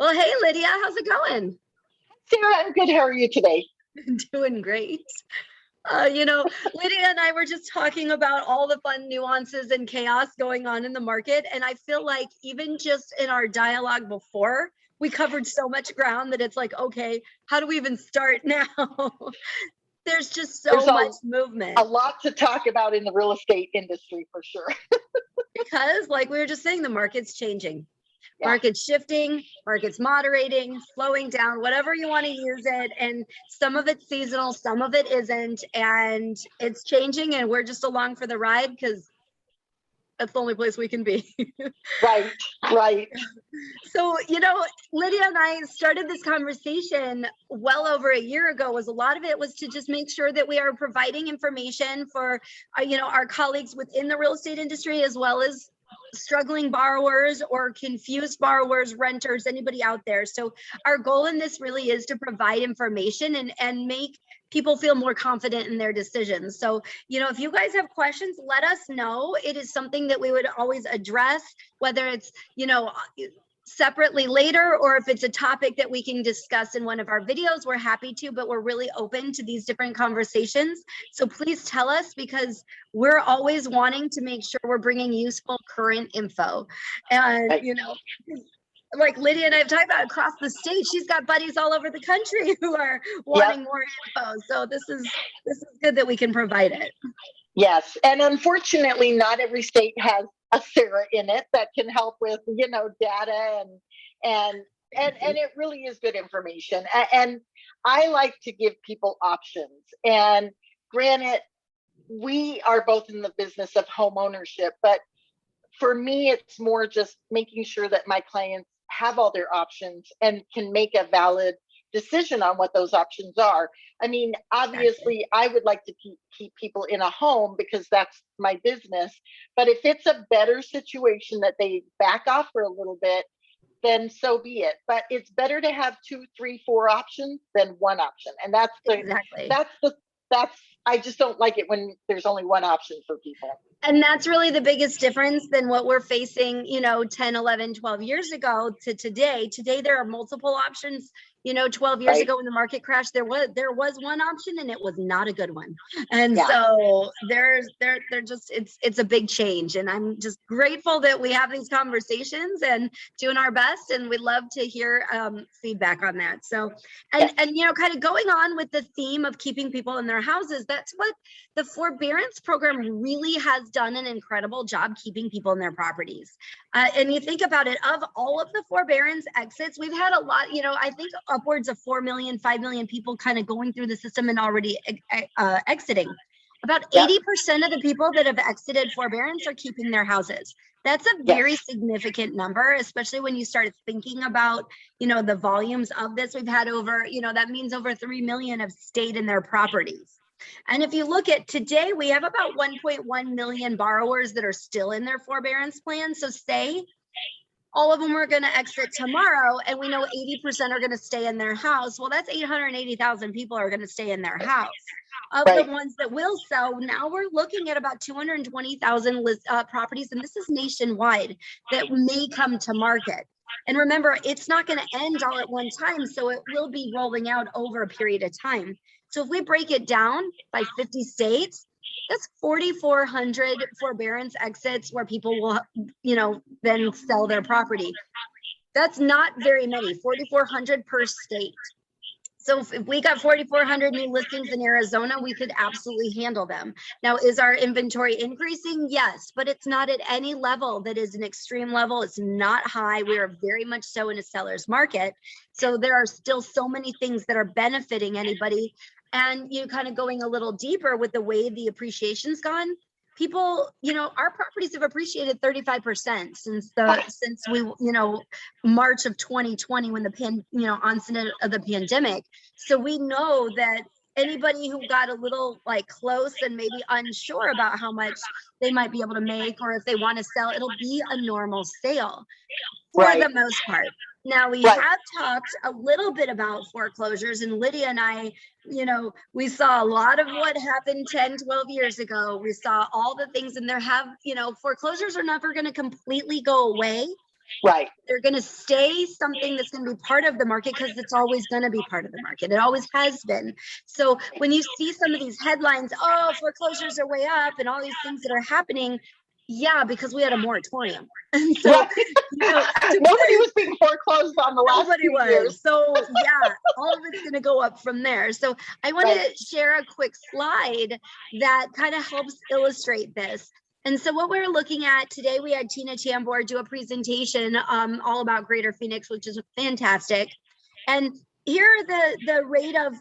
Well, hey, Lydia, how's it going? Sarah, I'm good. How are you today? Doing great. Lydia and I were just talking about all the fun nuances and chaos going on in the market. And I feel like even just in our dialogue before, we covered so much ground that it's like, okay, how do we even start now? There's just so There's much a movement lot to talk about in the real estate industry for sure. because, like we were just saying, the market's changing. Yeah. Market's shifting, market's moderating, slowing down, whatever you want to use it. And some of it's seasonal, some of it isn't. And it's changing, and we're just along for the ride because that's the only place we can be. Right. So, Lydia and I started this conversation well over a year ago. Was a lot of it was to just make sure that we are providing information for, our colleagues within the real estate industry, as well as struggling borrowers or confused borrowers, renters, anybody out there. So our goal in this really is to provide information and make people feel more confident in their decisions. So, if you guys have questions, let us know. It is something that we would always address, whether it's, separately later, or if it's a topic that we can discuss in one of our videos, we're happy to, but we're really open to these different conversations. So please tell us, because we're always wanting to make sure we're bringing useful current info. And, like Lydia and I have talked about across the state, she's got buddies all over the country who are wanting more info. So this is good that we can provide it. Yes. And unfortunately, not every state has a Sarah in it that can help with, data and it really is good information. And I like to give people options. And granted, we are both in the business of home ownership, but for me, it's more just making sure that my clients have all their options and can make a valid decision on what those options are. I mean, obviously, I would like to keep people in a home because that's my business. But if it's a better situation that they back off for a little bit, then so be it. But it's better to have 2, 3, 4 options than one option. And that's I just don't like it when there's only one option for people. And that's really the biggest difference than what we're facing, 10, 11, 12 years ago to today. Today, there are multiple options. 12 years ago when the market crashed, there was one option, and it was not a good one. And so it's a big change. And I'm just grateful that we have these conversations and doing our best. And we'd love to hear feedback on that. So, and kind of going on with the theme of keeping people in their houses, that's what the forbearance program really has done an incredible job keeping people in their properties. And you think about it, of all of the forbearance exits, we've had a lot, I think upwards of 4 million, 5 million people kind of going through the system and already exiting. About 80% of the people that have exited forbearance are keeping their houses. That's a very significant number, especially when you start thinking about, the volumes of this. We've had over, that means over 3 million have stayed in their properties. And if you look at today, we have about 1.1 million borrowers that are still in their forbearance plan. So say all of them are going to exit tomorrow, and we know 80% are going to stay in their house. Well, that's 880,000 people are going to stay in their house. Of the ones that will sell, now we're looking at about 220,000 properties, and this is nationwide, that may come to market. And remember, it's not going to end all at one time, so it will be rolling out over a period of time. So if we break it down by 50 states, that's 4,400 forbearance exits where people will, then sell their property. That's not very many, 4,400 per state. So if we got 4,400 new listings in Arizona, we could absolutely handle them. Now, is our inventory increasing? Yes, but it's not at any level that is an extreme level. It's not high. We are very much so in a seller's market. So there are still so many things that are benefiting anybody. And kind of going a little deeper with the way the appreciation's gone, people, our properties have appreciated 35% since we, March of 2020, when the onset of the pandemic. So we know that anybody who got a little close and maybe unsure about how much they might be able to make, or if they want to sell, it'll be a normal sale for the most part. Now, we have talked a little bit about foreclosures, and Lydia and I, we saw a lot of what happened 10, 12 years ago. We saw all the things, and foreclosures are never going to completely go away, Right. They're going to stay something that's going to be part of the market because it's always going to be part of the market. It always has been. So when you see some of these headlines, oh, foreclosures are way up and all these things that are happening, yeah, because we had a moratorium. And so, Right. you know, Nobody was being foreclosed on the last nobody few was. years. So yeah, all of it's going to go up from there. So I want Right. to share a quick slide that kind of helps illustrate this. And so what we're looking at today, we had Tina Chambor do a presentation all about Greater Phoenix, which is fantastic. And here are the rate of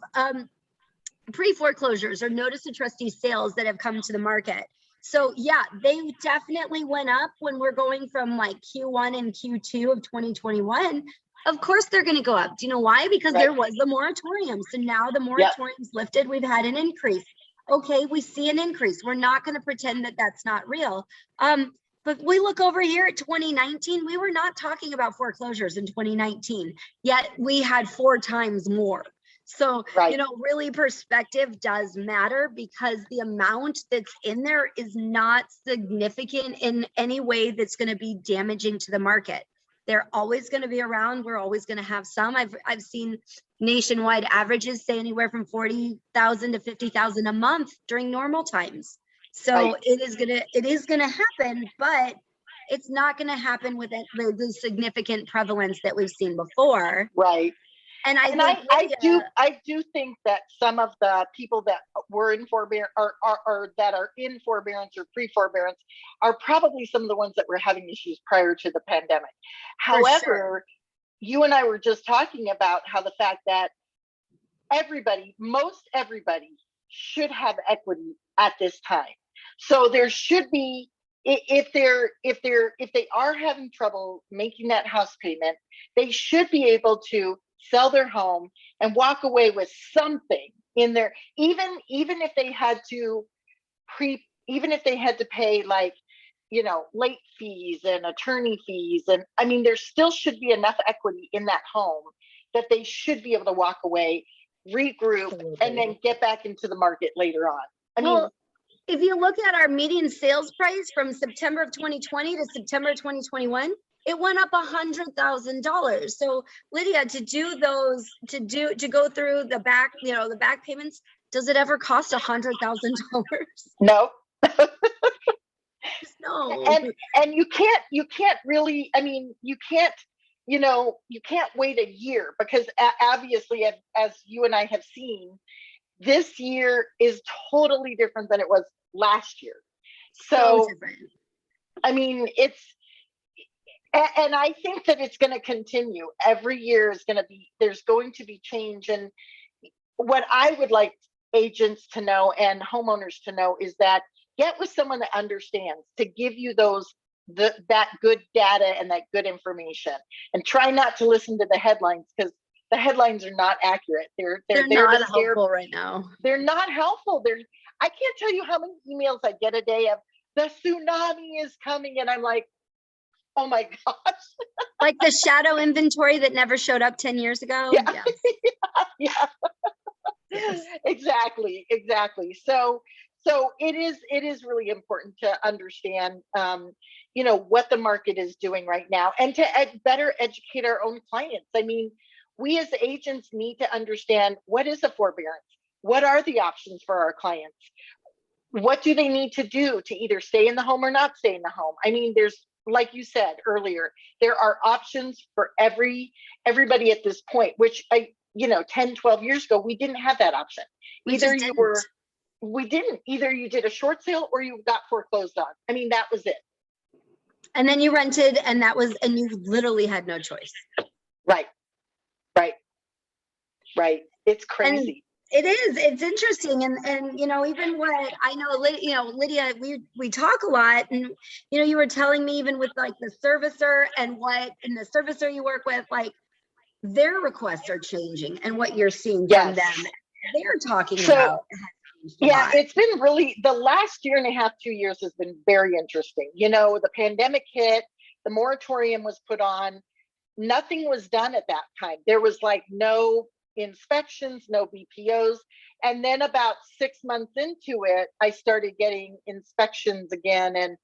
pre-foreclosures or notice of trustee sales that have come to the market. So yeah, they definitely went up when we're going from like Q1 and Q2 of 2021. Of course they're going to go up. Do you know why? Because there was the moratorium. So now the moratorium's lifted, we've had an increase. Okay, we see an increase. We're not going to pretend that that's not real. But we look over here at 2019, we were not talking about foreclosures in 2019, yet we had 4 times more. So, you know, really perspective does matter because the amount that's in there is not significant in any way that's going to be damaging to the market. They're always going to be around. We're always going to have some. I've seen nationwide averages say anywhere from 40,000 to 50,000 a month during normal times. So it is gonna happen, but it's not going to happen with the significant prevalence that we've seen before. Right. And I do think that some of the people that were in forbearance or that are in forbearance or pre-forbearance are probably some of the ones that were having issues prior to the pandemic. However, you and I were just talking about how the fact that most everybody should have equity at this time. So there should be, if they are having trouble making that house payment, they should be able to sell their home and walk away with something in there, even if they had to pay, like, you know, late fees and attorney fees. And I mean, there still should be enough equity in that home that they should be able to walk away, regroup, and then get back into the market later on. I mean, if you look at our median sales price from September of 2020 to September of 2021, it went up $100,000. So Lydia, to go through the back payments, does it ever cost $100,000? No. No. And you can't really, I mean, you can't wait a year, because obviously, as you and I have seen, this year is totally different than it was last year. So I mean, and I think that it's going to continue. Every year is going to be, there's going to be change. And what I would like agents to know and homeowners to know is that get with someone that understands to give you that good data and that good information, and try not to listen to the headlines, because the headlines are not accurate. They're not helpful right now. They're not helpful. I can't tell you how many emails I get a day of the tsunami is coming, and I'm like, oh my gosh. Like the shadow inventory that never showed up 10 years ago. Yeah. Yeah. Yes. Exactly. So it is really important to understand, what the market is doing right now, and to better educate our own clients. I mean, we as agents need to understand, what is a forbearance? What are the options for our clients? What do they need to do to either stay in the home or not stay in the home? I mean, there's, like you said earlier, there are options for everybody at this point, which 10, 12 years ago, we didn't have that option. Either you did a short sale or you got foreclosed on. I mean, that was it. And then you rented, and you literally had no choice. Right. It's crazy. And it's interesting. And even what I know, Lydia, we talk a lot, and, you were telling me, even with like the servicer and the servicer you work with, like their requests are changing, and what you're seeing from them, they're talking about. Yeah, it's been really, the last year and a half, 2 years has been very interesting. The pandemic hit, the moratorium was put on, nothing was done at that time. There was like no inspections, no BPOs. And then about 6 months into it, I started getting inspections again and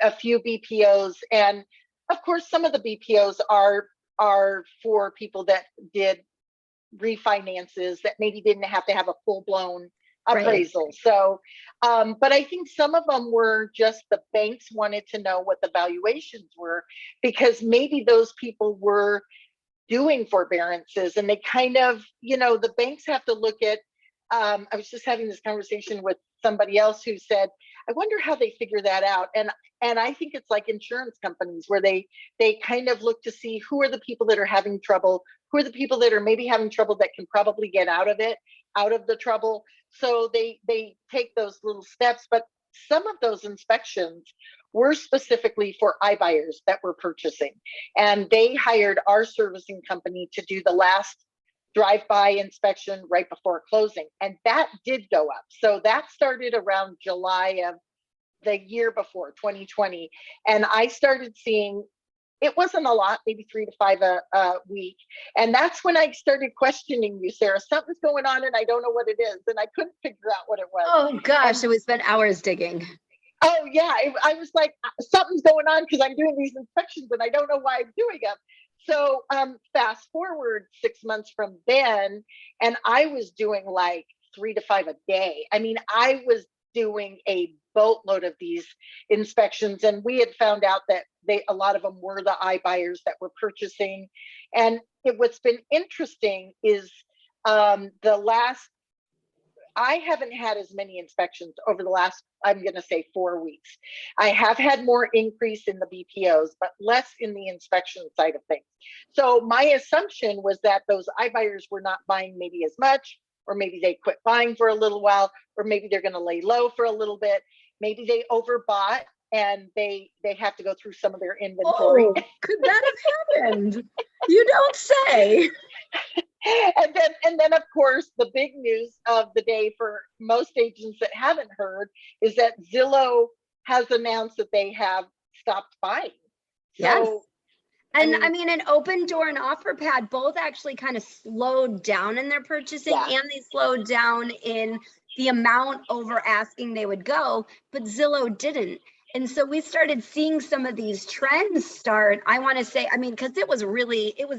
a few BPOs. And of course, some of the BPOs are for people that did refinances that maybe didn't have to have a full-blown appraisal. Right. So, but I think some of them were just the banks wanted to know what the valuations were, because maybe those people were doing forbearances and they kind of, the banks have to look at, I was just having this conversation with somebody else who said, I wonder how they figure that out. And I think it's like insurance companies where they kind of look to see who are the people that are having trouble, who are the people that are maybe having trouble that can probably get out of the trouble. So they take those little steps, but some of those inspections were specifically for iBuyers that were purchasing. And they hired our servicing company to do the last drive-by inspection right before closing. And that did go up. So that started around July of the year before, 2020. And I started seeing, it wasn't a lot, maybe 3 to 5 a week. And that's when I started questioning you, Sarah. Something's going on and I don't know what it is. And I couldn't figure out what it was. Oh gosh, so we spent hours digging. Oh yeah, I was like, something's going on because I'm doing these inspections and I don't know why I'm doing them. So fast forward 6 months from then, and I was doing like 3 to 5 a day. I mean, I was doing a boatload of these inspections, and we had found out that a lot of them were the iBuyers that were purchasing. And what's been interesting is I haven't had as many inspections over the last, I'm going to say 4 weeks. I have had more increase in the BPOs, but less in the inspection side of things. So my assumption was that those iBuyers were not buying maybe as much, or maybe they quit buying for a little while, or maybe they're going to lay low for a little bit. Maybe they overbought and they have to go through some of their inventory. Oh, could that have happened? You don't say. And then of course the big news of the day for most agents that haven't heard is that Zillow has announced that they have stopped buying. Yes. And I mean, an Open Door and OfferPad both actually kind of slowed down in their purchasing, and they slowed down in the amount over asking they would go, but Zillow didn't. And so we started seeing some of these trends start, I want to say, I mean, because it was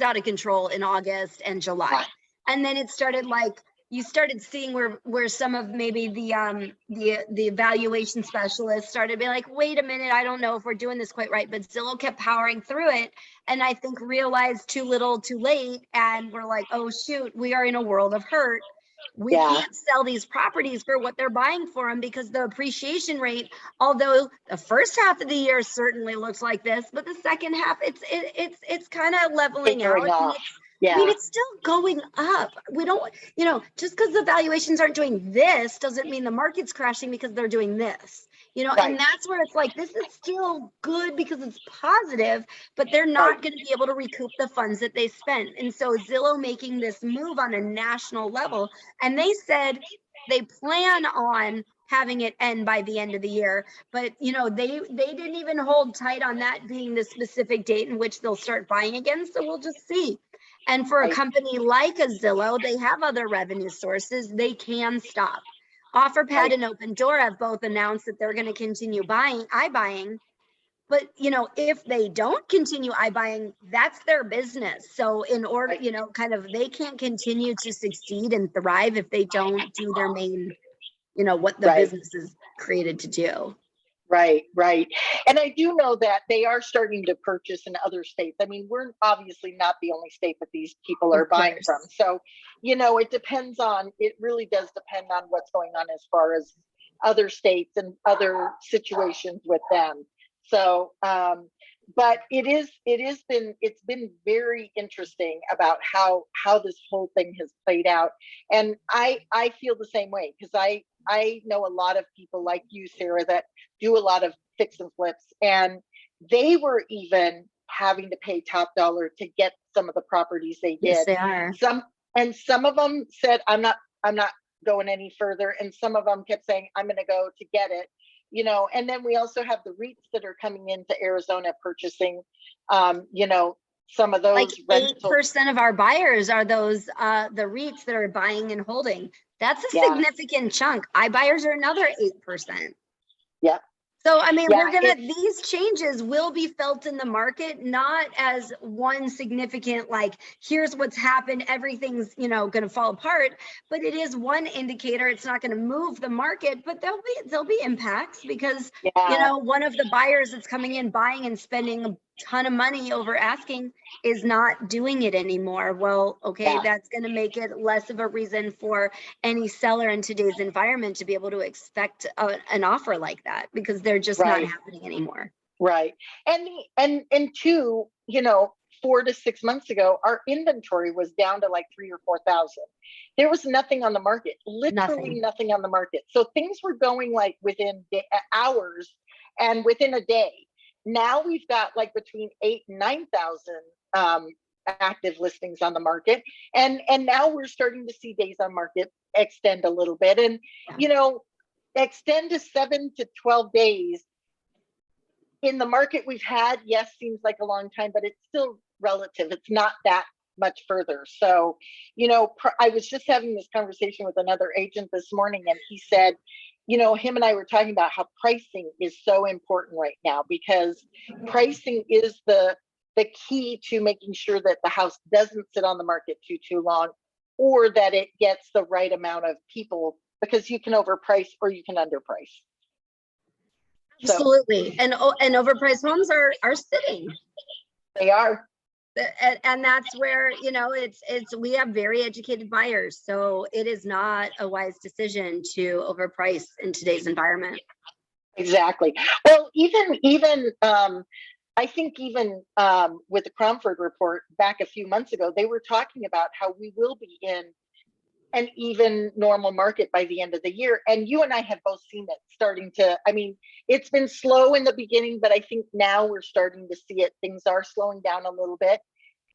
out of control in August and July. And then it started like, you started seeing where some of maybe the evaluation specialists started being like, wait a minute, I don't know if we're doing this quite right. But Zillow kept powering through it. And I think realized too little too late. And we're like, oh, shoot, we are in a world of hurt. We can't sell these properties for what they're buying for them because the appreciation rate, although the first half of the year certainly looks like this, but the second half, it's kind of leveling out. I mean, it's still going up. We don't, just because the valuations aren't doing this doesn't mean the market's crashing because they're doing this, and that's where it's like, this is still good because it's positive, but they're not going to be able to recoup the funds that they spent. And so Zillow making this move on a national level, and they said they plan on having it end by the end of the year, but they didn't even hold tight on that being the specific date in which they'll start buying again. So we'll just see. And for a company like a Zillow, they have other revenue sources. They can stop. OfferPad and Open Door have both announced that they're going to continue iBuying. But, if they don't continue iBuying, that's their business. So in order, they can't continue to succeed and thrive if they don't do their main, what the business is created to do. Right. And I do know that they are starting to purchase in other states. I mean, we're obviously not the only state that these people are buying from. So, it really does depend on what's going on as far as other states and other situations with them. So, but it's been very interesting about how this whole thing has played out. And I feel the same way, because I know a lot of people like you, Sarah, that do a lot of fix and flips, and they were even having to pay top dollar to get some of the properties they did. Yes, they are. Some of them said, I'm not going any further. And some of them kept saying, I'm going to go to get it. And then we also have the REITs that are coming into Arizona purchasing, some of those. Like 8% of our buyers are those, the REITs that are buying and holding. That's a significant chunk. iBuyers are another 8%. Yep. So, I mean, Yeah, these changes will be felt in the market, not as one significant, like, here's what's happened, everything's, going to fall apart, but it is one indicator. It's not going to move the market, but there'll be impacts because, yeah, one of the buyers that's coming in, buying and spending a ton of money over asking is not doing it anymore. Well, okay, yeah, that's going to make it less of a reason for any seller in today's environment to be able to expect an offer like that, because they're just not right, happening anymore. right. And two, 4 to 6 months ago, our inventory was down to like 3 or 4,000. There was nothing on the market, literally nothing on the market. So things were going like within hours and within a day. Now we've got like between 8 and 9,000 active listings on the market, and now we're starting to see days on market extend a little bit, and extend to 7 to 12 days in the market we've had. Yes, seems like a long time, but it's still relative. It's not that much further. So, I was just having this conversation with another agent this morning, and he said, him and I were talking about how pricing is so important right now, because pricing is the key to making sure that the house doesn't sit on the market too long, or that it gets the right amount of people, because you can overprice or you can underprice. Absolutely. And overpriced homes are sitting. They are. And that's where, we have very educated buyers. So it is not a wise decision to overprice in today's environment. Exactly. Well, even I think even with the Cromford report back a few months ago, they were talking about how we will be in an even normal market by the end of the year. And you and I have both seen it starting to, it's been slow in the beginning, but I think now we're starting to see it. Things are slowing down a little bit.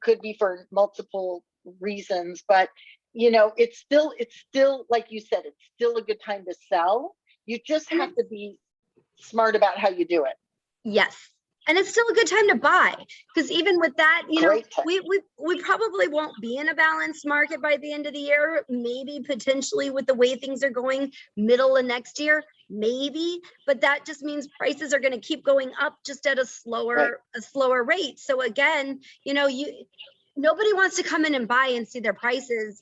Could be for multiple reasons, but it's still, like you said, it's still a good time to sell. You just have to be smart about how you do it. Yes. And it's still a good time to buy, because even with that, we probably won't be in a balanced market by the end of the year. Maybe potentially with the way things are going, middle of next year, maybe, but that just means prices are going to keep going up, just at a slower rate. So again, nobody wants to come in and buy and see their prices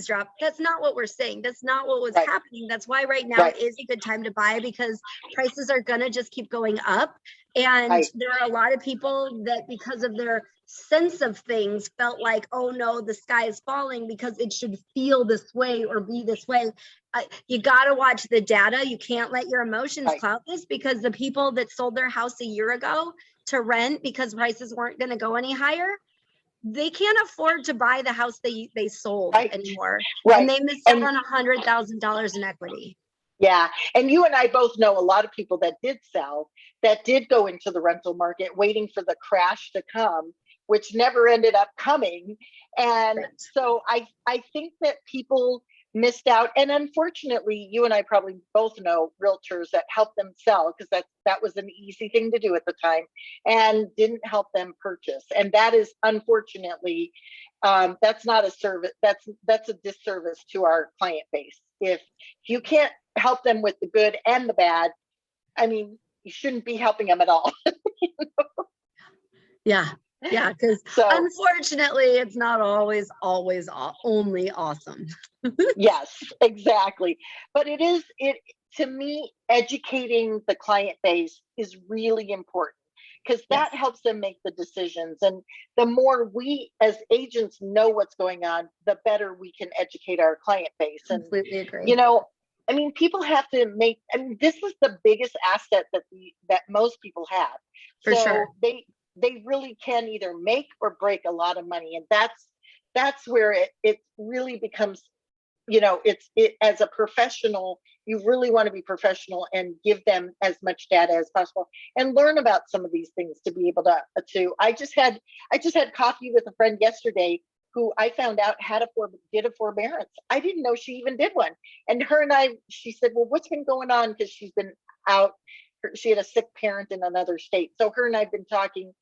drop. That's not what we're saying. That's not what was happening. That's why right now is a good time to buy, because prices are going to just keep going up. And there are a lot of people that, because of their sense of things, felt like, oh no, the sky is falling because it should feel this way or be this way. You got to watch the data. You can't let your emotions cloud this, because the people that sold their house a year ago to rent because prices weren't going to go any higher, they can't afford to buy the house they sold anymore. And they missed out on $100,000 in equity. Yeah. And you and I both know a lot of people that did sell, that did go into the rental market waiting for the crash to come, which never ended up coming. And so I think that people missed out. And unfortunately, you and I probably both know realtors that helped them sell, because that was an easy thing to do at the time, and didn't help them purchase. And that is, unfortunately, that's not a service. That's a disservice to our client base. If you can't help them with the good and the bad, you shouldn't be helping them at all. Yeah, because unfortunately, it's not always only awesome. Yes, exactly. But to me, educating the client base is really important, because that helps them make the decisions. And the more we as agents know what's going on, the better we can educate our client base. Completely agree. People have to make, this is the biggest asset that most people have. For sure. They really can either make or break a lot of money. And that's where it really becomes, as a professional, you really want to be professional and give them as much data as possible and learn about some of these things to be able to. I just had coffee with a friend yesterday who I found out did a forbearance. I didn't know she even did one. And she said, well, what's been going on? Because she's been out. She had a sick parent in another state. So her and I've been talking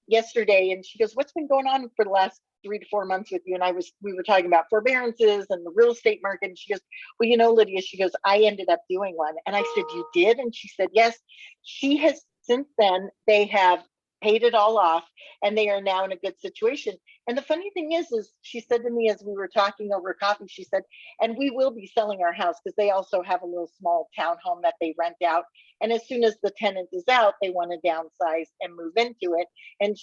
yesterday, and she goes, what's been going on for the last 3 to 4 months with you, and we were talking about forbearances and the real estate market. And she goes, well, you know, Lydia, she goes, I ended up doing one. And I said, you did? And she said, yes. She has, since then, they have paid it all off, and they are now in a good situation. And the funny thing is she said to me as we were talking over coffee, she said, and we will be selling our house because they also have a little small townhome that they rent out. And as soon as the tenant is out, they want to downsize and move into it. And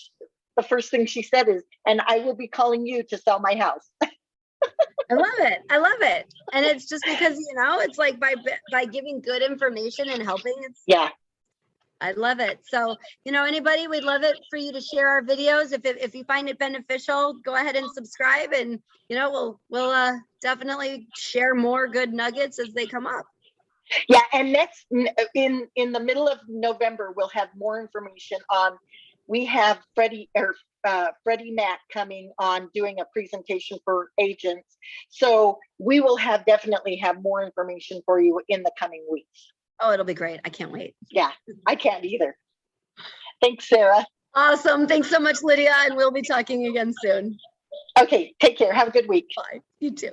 the first thing she said is, and I will be calling you to sell my house. I love it. I love it. And it's just because, you know, it's like by giving good information and helping. Yeah. I love it. So, you know, anybody, we'd love it for you to share our videos. If you find it beneficial, go ahead and subscribe, and, you know, we'll definitely share more good nuggets as they come up. Yeah. And next in the middle of November, we'll have more information on, we have Freddie Mac coming on doing a presentation for agents. So we will definitely have more information for you in the coming weeks. Oh, it'll be great. I can't wait. Yeah, I can't either. Thanks, Sarah. Awesome. Thanks so much, Lydia. And we'll be talking again soon. Okay, take care. Have a good week. Bye. You too.